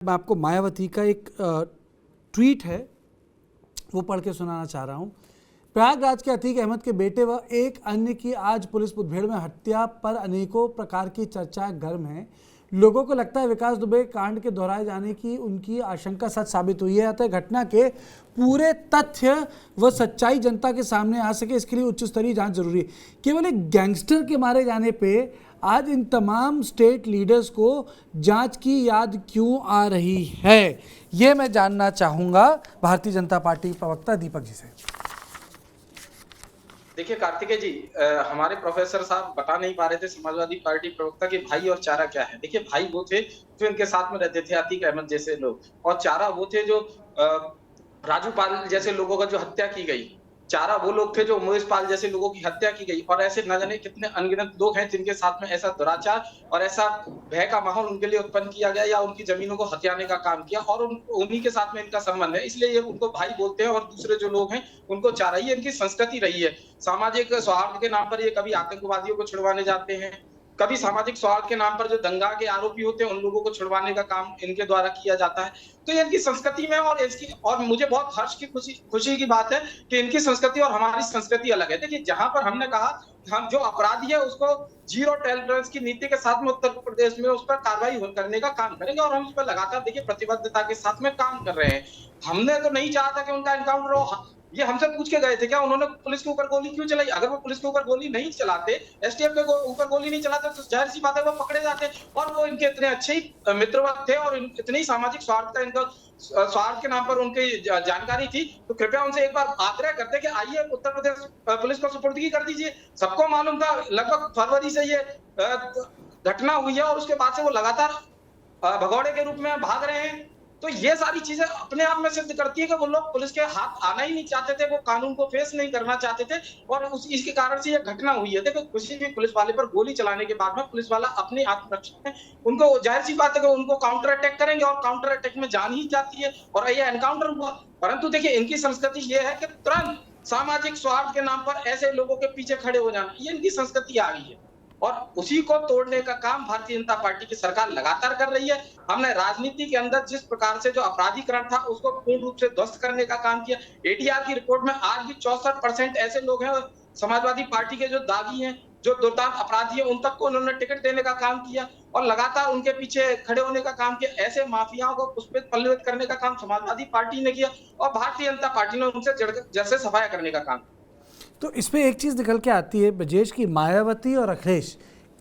मैं आपको मायावती का एक ट्वीट है वो पढ़ के सुनाना चाह रहा हूँ। प्रयागराज के अतीक अहमद के बेटे व एक अन्य की आज पुलिस मुठभेड़ में हत्या पर अनेकों प्रकार की चर्चाएं गर्म हैं। लोगों को लगता है विकास दुबे कांड के दोहराए जाने की उनकी आशंका सच साबित हुई है। अतः घटना के पूरे तथ्य व सच्चाई जनता के सामने आ सके, इसके लिए उच्च स्तरीय जांच जरूरी है। केवल एक गैंगस्टर के मारे जाने पे आज इन तमाम स्टेट लीडर्स को जांच की याद क्यों आ रही है, ये मैं जानना चाहूंगा भारतीय जनता पार्टी प्रवक्ता दीपक जी से। देखिए कार्तिकेय जी, हमारे प्रोफेसर साहब बता नहीं पा रहे थे समाजवादी पार्टी प्रवक्ता के भाई और चारा क्या है। देखिए भाई वो थे जो इनके साथ में रहते थे, अतीक अहमद जैसे लोग, और चारा वो थे जो राजू पाल जैसे लोगों का जो हत्या की गई। चारा वो लोग थे जो उमेश पाल जैसे लोगों की हत्या की गई। और ऐसे न जाने कितने अनगिनत लोग हैं जिनके साथ में ऐसा दुराचार और ऐसा भय का माहौल उनके लिए उत्पन्न किया गया या उनकी जमीनों को हथियाने का काम किया, और उन्हीं के साथ में इनका संबंध है, इसलिए ये उनको भाई बोलते हैं। और दूसरे जो लोग हैं उनको चारा, ये इनकी संस्कृति रही है। सामाजिक सौहार्द के नाम पर ये कभी आतंकवादियों को छुड़वाने जाते हैं, कभी सामाजिक सौहार्द के नाम पर जो दंगा के आरोपी होते हैं उन लोगों को छुड़वाने का काम इनके द्वारा किया जाता है। तो ये इनकी संस्कृति में और मुझे बहुत हर्ष की खुशी की बात है कि इनकी संस्कृति और हमारी संस्कृति अलग है। देखिए जहां पर हमने कहा हम जो अपराधी है उसको जीरो टॉलरेंस की नीति के साथ में उत्तर प्रदेश में उस पर कार्रवाई करने का काम करेंगे, और हम उस पर लगातार देखिए प्रतिबद्धता के साथ में काम कर रहे हैं। हमने तो नहीं चाहा था कि उनका एनकाउंटर हो। ये हमसे पूछ के गए थे क्या उन्होंने पुलिस के ऊपर गोली क्यों चलाई? अगर वो पुलिस के ऊपर गोली नहीं चलाते, एसटीएफ के ऊपर गोली नहीं चलाते, तो जाहिर सी बात है वो पकड़े जाते। और वो इनके इतने अच्छे ही मित्रवत थे और इतने ही सामाजिक स्वार्थ का इनका स्वार्थ के नाम पर उनकी जानकारी थी। तो कृपया उनसे एक बार आग्रह करते कि आइए उत्तर प्रदेश पुलिस को सुपुर्दगी कर दीजिए। सबको मालूम था लगभग फरवरी से ये घटना हुई है और उसके बाद से वो लगातार भगौड़े के रूप में भाग रहे हैं। तो ये सारी चीजें अपने आप में सिद्ध करती है कि वो लोग पुलिस के हाथ आना ही नहीं चाहते थे, वो कानून को फेस नहीं करना चाहते थे, और इसके कारण से ये घटना हुई है। देखो किसी भी पुलिस वाले पर गोली चलाने के बाद में पुलिस वाला अपनी आत्मरक्षा में उनको जाहिर सी बात है कि उनको काउंटर अटैक करेंगे, और काउंटर अटैक में जान ही जाती है, और ये एनकाउंटर हुआ। परंतु देखिए इनकी संस्कृति ये है कि तुरंत सामाजिक स्वार्थ के नाम पर ऐसे लोगों के पीछे खड़े हो जाना, ये इनकी संस्कृति आ गई है। और उसी को तोड़ने का काम भारतीय जनता पार्टी की सरकार लगातार कर रही है। हमने राजनीति के अंदर जिस प्रकार से जो अपराधीकरण था उसको पूर्ण रूप से ध्वस्त करने का काम किया। एटीआर की रिपोर्ट में आज भी 64% ऐसे लोग हैं समाजवादी पार्टी के जो दागी हैं, जो दुर्दांत अपराधी हैं, उन तक को उन्होंने टिकट देने का काम किया और लगातार उनके पीछे खड़े होने का काम किया। ऐसे माफियाओं को पुष्पित पल्लवित करने का काम समाजवादी पार्टी ने किया और भारतीय जनता पार्टी ने उनसे जड़ से सफाया करने का काम। तो इसमें एक चीज़ निकल के आती है ब्रजेश की, मायावती और अखिलेश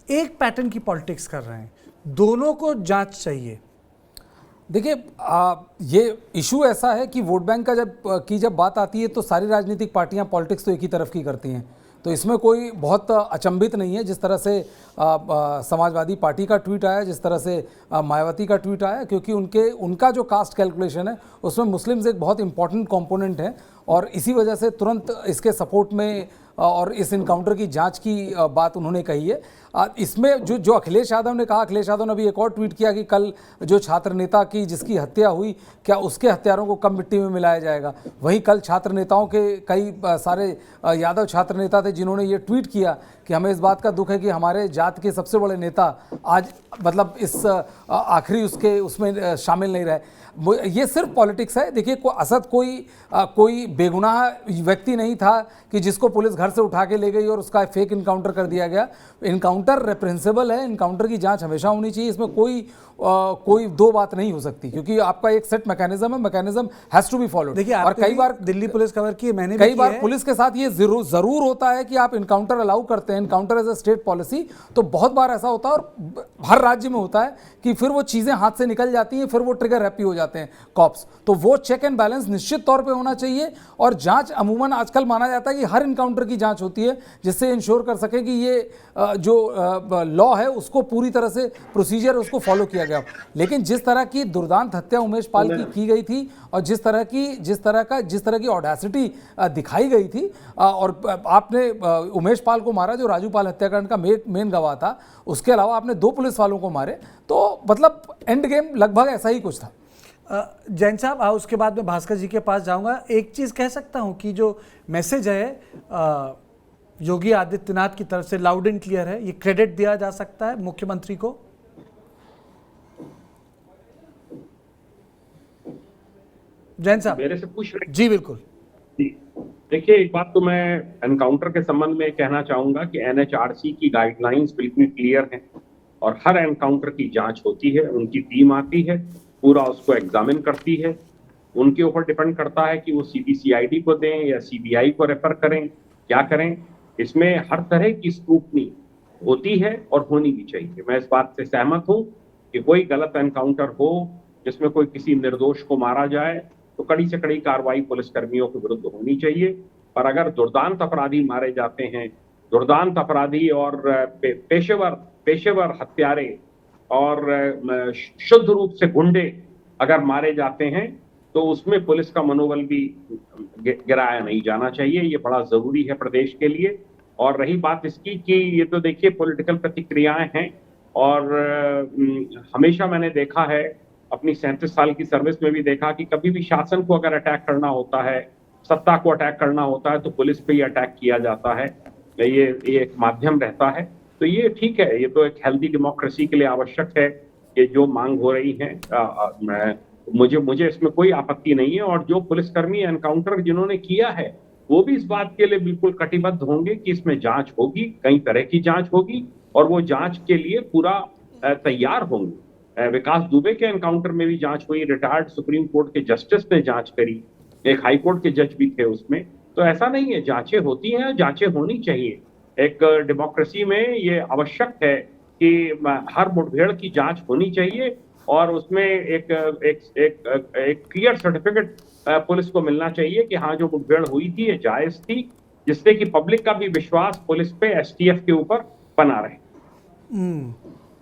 एक पैटर्न की पॉलिटिक्स कर रहे हैं, दोनों को जांच चाहिए। देखिए ये इशू ऐसा है कि वोट बैंक का जब बात आती है तो सारी राजनीतिक पार्टियां पॉलिटिक्स तो एक ही तरफ की करती हैं, तो इसमें कोई बहुत अचंभित नहीं है। जिस तरह से समाजवादी पार्टी का ट्वीट आया, जिस तरह से मायावती का ट्वीट आया, क्योंकि उनका जो कास्ट कैलकुलेशन है उसमें मुस्लिम्स एक बहुत इंपॉर्टेंट कंपोनेंट है, और इसी वजह से तुरंत इसके सपोर्ट में और इस इनकाउंटर की जांच की बात उन्होंने कही है। इसमें जो अखिलेश यादव ने कहा, अखिलेश यादव ने अभी एक और ट्वीट किया कि कल जो छात्र नेता की जिसकी हत्या हुई, क्या उसके हत्यारों को कब मिट्टी में मिलाया जाएगा। वहीं कल छात्र नेताओं के कई सारे यादव छात्र नेता थे जिन्होंने ये ट्वीट किया कि हमें इस बात का दुख है कि हमारे जात के सबसे बड़े नेता आज मतलब इस आखिरी उसमें शामिल नहीं रहे। ये सिर्फ पॉलिटिक्स है। देखिए असद कोई बेगुनाह व्यक्ति नहीं था कि जिसको पुलिस घर से उठा के ले गई और उसका फेक इनकाउंटर कर दिया गया। इनकाउंटर रेप्रेंसिबल है, इनकाउंटर की जांच हमेशा होनी चाहिए, इसमें कोई दो बात नहीं हो सकती, क्योंकि आपका एक सेट मैकेनिज्म है, mechanism has to be followed. देखिए और कई बार दिल्ली पुलिस कवर की, मैंने कई बार पुलिस के साथ ये जरूर होता है कि आप इनकाउंटर अलाउ करते हैं, encounter as a state policy, तो बहुत बार ऐसा होता है और हर राज्य में होता है कि फिर वो चीजें हाथ से निकल जाती हैं, फिर वो ट्रिगर हैप्पी हो जाते हैं कॉप्स। तो वो चेक एंड बैलेंस निश्चित तौर पे होना चाहिए, और जांच अमूमन आजकल माना जाता है कि हर इनकाउंटर की जांच होती है, जिससे इंश्योर कर सके कि ये जो लॉ है उसको पूरी तरह से प्रोसीजर उसको फॉलो किया गया। लेकिन जिस तरह की दुर्दांत हत्या उमेश पाल की गई थी, और जिस तरह की ऑडेसिटी दिखाई गई थी, और आपने उमेश पाल को मारा जो राजू पाल हत्याकांड का मेन गवाह था, उसके अलावा आपने 2 पुलिस वालों को मारे, तो मतलब एंड गेम लगभग ऐसा ही कुछ था। जैन साहब उसके बाद मैं भास्कर जी के पास जाऊंगा। एक चीज़ कह सकता हूं कि जो मैसेज है योगी आदित्यनाथ की तरफ से लाउड एंड क्लियर है, ये क्रेडिट दिया जा सकता है मुख्यमंत्री को। जैन साहब मेरे से पूछ रहे जी बिल्कुल। जी। देखिए, एक बात तो मैं एनकाउंटर के संबंध में कहना चाहूंगा कि एनएचआरसी की गाइडलाइंस बिल्कुल क्लियर हैं और हर एनकाउंटर की जांच होती है, उनकी टीम आती है, पूरा उसको एग्जामिन करती है, उनके ऊपर डिपेंड करता है कि वो सीबीसीआईडी को दें या सीबीआई को रेफर करें, क्या करें। इसमें हर तरह की स्क्रूटनी होती है और होनी भी चाहिए। मैं इस बात से सहमत हूं कि कोई गलत एनकाउंटर हो जिसमें कोई किसी निर्दोष को मारा जाए तो कड़ी से कड़ी कार्रवाई पुलिस कर्मियों के विरुद्ध होनी चाहिए। पर अगर दुर्दांत अपराधी मारे जाते हैं, दुर्दांत अपराधी और पेशेवर हत्यारे और शुद्ध रूप से गुंडे अगर मारे जाते हैं तो उसमें पुलिस का मनोबल भी गिराया नहीं जाना चाहिए। ये बड़ा जरूरी है प्रदेश के लिए। और रही बात इसकी कि ये तो देखिए पॉलिटिकल प्रतिक्रियाएं हैं और हमेशा मैंने देखा है, अपनी 37 साल की सर्विस में भी देखा कि कभी भी शासन को अगर अटैक करना होता है, सत्ता को अटैक करना होता है तो पुलिस पे ही अटैक किया जाता है। ये एक माध्यम रहता है। तो ये ठीक है, ये तो एक हेल्दी डेमोक्रेसी के लिए आवश्यक है कि जो मांग हो रही है मुझे इसमें कोई आपत्ति नहीं है। और जो पुलिसकर्मी एनकाउंटर जिन्होंने किया है वो भी इस बात के लिए बिल्कुल कटिबद्ध होंगे कि इसमें जांच होगी, कई तरह की जांच होगी और वो जांच के लिए पूरा तैयार होंगे। विकास दुबे के एनकाउंटर में भी जांच हुई, रिटायर्ड सुप्रीम कोर्ट के जस्टिस ने जांच करी, एक हाई कोर्ट के जज भी थे उसमें। तो ऐसा नहीं है, जांचें होती हैं, जांचें होनी चाहिए। एक डेमोक्रेसी में ये आवश्यक है कि हर मुठभेड़ की जांच होनी चाहिए और उसमें एक क्लियर सर्टिफिकेट पुलिस को मिलना चाहिए कि हाँ, जो मुठभेड़ हुई थी ये जायज थी, जिससे कि पब्लिक का भी विश्वास पुलिस पे, एसटीएफ के ऊपर बना रहे।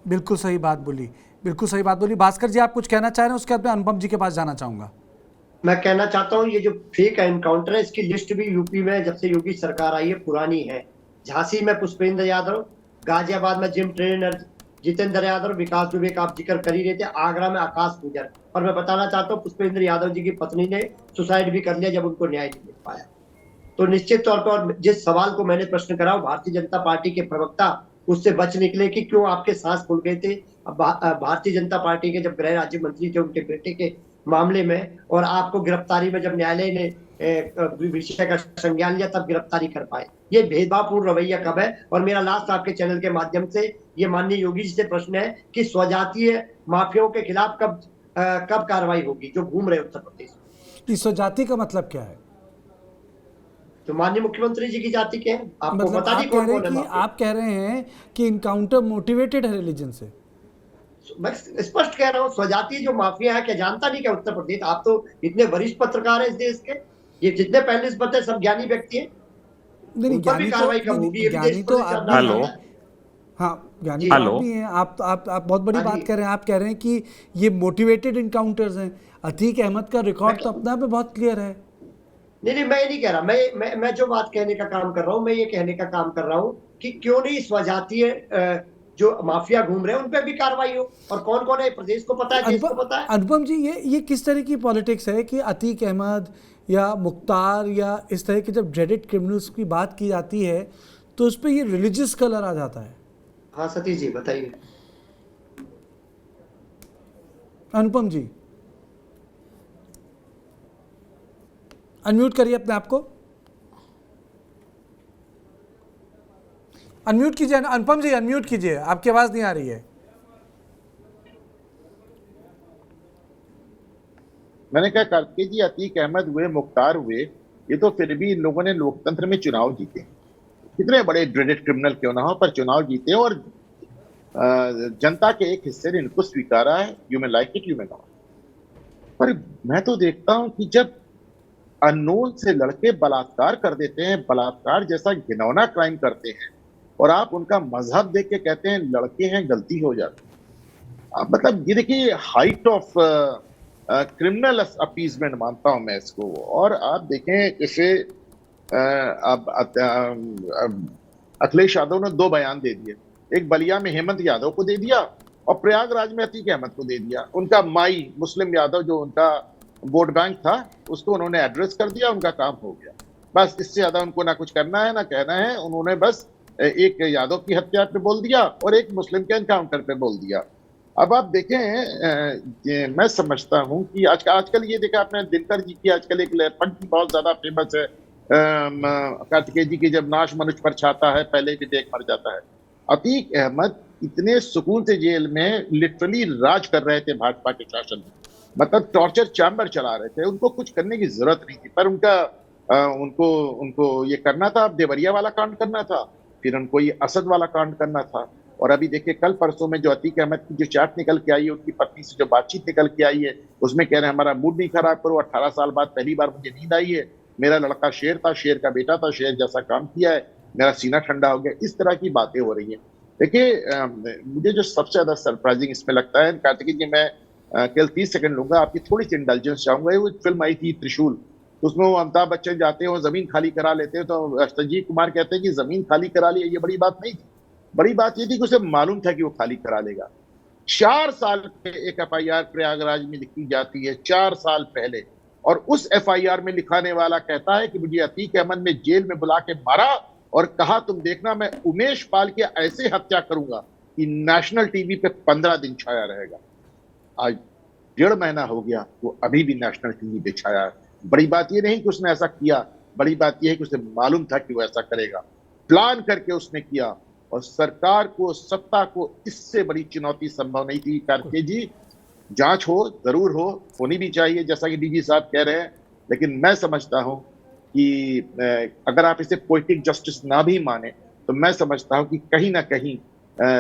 बिल्कुल सही बात बोली, बिल्कुल सही बात बोली। भास्कर जी, आप कुछ कहना चाह रहे हैं? उसके बाद मैं अनुपम जी के पास जाना चाहूंगा। मैं कहना चाहता हूँ ये जो फेक एनकाउंटर है इसकी लिस्ट भी यूपी में जब से योगी सरकार आई है पुरानी है। झांसी में पुष्पेंद्र यादव, गाजियाबाद में जिम ट्रेनर जितेंद्र यादव, विकास दुबे का आप जिक्र कर ही रहे थे, आगरा में आकाश गुजर। और मैं बताना चाहता हूँ पुष्पेंद्र यादव जी की पत्नी ने सुसाइड भी कर लिया जब उनको न्याय नहीं मिल पाया। तो निश्चित तौर पर, और जिस सवाल को मैंने प्रश्न करा भारतीय जनता पार्टी के प्रवक्ता उससे बच निकले कि क्यों आपके सांस फूल गए थे भारतीय जनता पार्टी के जब गृह राज्य मंत्री थे उनके बेटे के मामले में, और आपको गिरफ्तारी में जब न्यायालय ने विषय का संज्ञान लिया तब गिरफ्तारी कर पाए। ये भेदभावपूर्ण रवैया कब है? और मेरा लास्ट आपके चैनल के माध्यम से ये माननीय योगी जी से प्रश्न है कि स्वजातीय माफियाओं के खिलाफ कब कार्रवाई होगी जो घूम रहे उत्तर प्रदेश में? इस स्वजाति का मतलब क्या है? तो माननीय मुख्यमंत्री जी की जाति के हैं, आपको मतलब बता दी कौन कौन है? आप कह रहे हैं कि इनकाउंटर मोटिवेटेड है रिलीजन से? मैं स्पष्ट कह रहा हूँ, स्वजातीय जो माफिया है, क्या जानता नहीं क्या उत्तर प्रदेश? आप तो इतने वरिष्ठ पत्रकार हैं इस देश के, ये जितने पहले से पता है सब ज्ञानी व्यक्ति हैं। नहीं, ज्ञानी तो आप, हेलो, हाँ ज्ञानी आप भी हैं। आप बहुत बड़ी बात कर रहे हैं। आप कह रहे हैं कि ये मोटिवेटेड इनकाउंटर्स हैं। अतीक अहमद का रिकॉर्ड तो अपने आप में बहुत क्लियर है। नहीं, मैं ये नहीं कह रहा। मैं जो बात कहने का काम कर रहा हूँ, मैं ये कहने का काम कर रहा हूँ कि क्यों नहीं स्वजातीय जो माफिया घूम रहे हैं उन पे भी कार्रवाई हो। और कौन कौन है प्रदेश को पता है, देश को पता है। अनुपम जी, ये किस तरह की पॉलिटिक्स है कि अतीक अहमद या मुख्तार या इस तरह के जब ड्रेडेड क्रिमिनल्स की बात की जाती है तो उस पर ये रिलीजियस कलर आ जाता है? हाँ सतीश जी बताइए। अनुपम जी अनम्यूट करिए अपने आप को, अनम्यूट कीजिए। अनुपम जी अनम्यूट कीजिए, आपकी आवाज नहीं आ रही है। मैंने कहा करके जी अतीक अहमद हुए, मुख्तार हुए, ये तो फिर भी इन लोगों ने लोकतंत्र में चुनाव जीते। कितने बड़े ड्रेडेड क्रिमिनल क्यों ना हो पर चुनाव जीते और जनता के एक हिस्से ने इनको स्वीकारा है। You may like it, you may not. पर मैं तो देखता हूं कि जब अननोन से लड़के बलात्कार कर देते हैं, बलात्कार जैसा घिनौना क्राइम करते हैं, और आप उनका मजहब देख के कहते हैं लड़के हैं, गलती हो जाती है। मतलब ये देखिए हाइट ऑफ क्रिमिनल अपीजमेंट मानता हूं मैं इसको। और आप देखें जैसे अखिलेश यादव ने 2 बयान दे दिए, एक बलिया में हेमंत यादव को दे दिया और प्रयागराज में अतीक अहमद को दे दिया। उनका माई मुस्लिम यादव जो उनका वोट बैंक था उसको उन्होंने एड्रेस कर दिया, उनका काम हो गया। बस इससे ज्यादा उनको ना कुछ करना है ना कहना है। उन्होंने बस एक यादव की हत्या पे बोल दिया और एक मुस्लिम के एनकाउंटर पे बोल दिया। अब आप देखें मैं समझता हूं कि आजकल ये देखा आपने दिनकर जी की आजकल एक पंक्ति बहुत ज्यादा फेमस है, कार्तिकेय जी की, जब नाश मनुष्य पर छाता है पहले भी देख मर जाता है। अतीक अहमद इतने सुकून से जेल में लिटरली राज कर रहे थे भाजपा के शासन में, मतलब टॉर्चर चैम्बर चला रहे थे, उनको कुछ करने की जरूरत नहीं थी, पर उनको ये करना था, देवरिया वाला कांड करना था, फिर उनको ये असद वाला कांड करना था। और अभी देखिए कल परसों में जो अतीक अहमद की जो चैट निकल के आई है, उनकी पत्नी से जो बातचीत निकल के आई है, उसमें कह रहे हैं हमारा मूड नहीं खराब करो, 18 साल बाद पहली बार मुझे नींद आई है, मेरा लड़का शेर था, शेर का बेटा था, शेर जैसा काम किया है, मेरा सीना ठंडा हो गया, इस तरह की बातें हो रही हैं। देखिए मुझे जो सबसे ज्यादा सरप्राइजिंग इसमें लगता है, कार्तिकेय जी मैं केवल 30 सेकंड लूंगा, आपकी थोड़ी सी इंटेलिजेंस चाहूंगा। वो फिल्म आई थी त्रिशूल, उसमें वो अमिताभ बच्चन जाते हैं, वो जमीन खाली करा लेते हैं, तो संजीव कुमार कहते हैं कि जमीन खाली करा ली, ये बड़ी बात नहीं थी, बड़ी बात ये थी कि उसे मालूम था कि वो खाली करा लेगा। 4 साल पे एक एफआईआर प्रयागराज में लिखी जाती है, 4 साल पहले, और उस एफआईआर में लिखाने वाला कहता है कि मुझे अतीक अहमद ने जेल में बुला के मारा और कहा तुम देखना मैं उमेश पाल की ऐसे हत्या करूंगा कि नेशनल टीवी पे 15 दिन छाया रहेगा। आज 1.5 महीना हो गया, वो अभी भी नेशनल टीवी पे छाया है। बड़ी बात ये नहीं कि उसने ऐसा किया, बड़ी बात यह है कि उसे मालूम था कि वो ऐसा करेगा, प्लान करके उसने किया, और सरकार को, सत्ता को इससे बड़ी चुनौती संभव नहीं थी। कार्तिकेय जी, जांच हो, जरूर हो, होनी भी चाहिए जैसा कि डीजी साहब कह रहे हैं, लेकिन मैं समझता हूं कि अगर आप इसे पोएटिक जस्टिस ना भी माने, तो मैं समझता हूं कि कहीं ना कहीं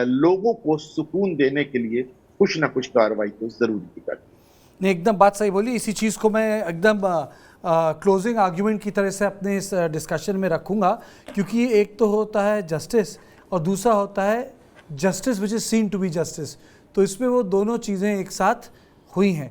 लोगों को सुकून देने के लिए कुछ ना कुछ कार्रवाई तो जरूर की जाती है। नहीं, एकदम बात सही बोली। इसी चीज़ को मैं एकदम क्लोजिंग आर्ग्यूमेंट की तरह से अपने इस डिस्कशन में रखूँगा, क्योंकि एक तो होता है जस्टिस और दूसरा होता है justice which is seen to be justice. तो इसमें वो दोनों चीज़ें एक साथ हुई हैं।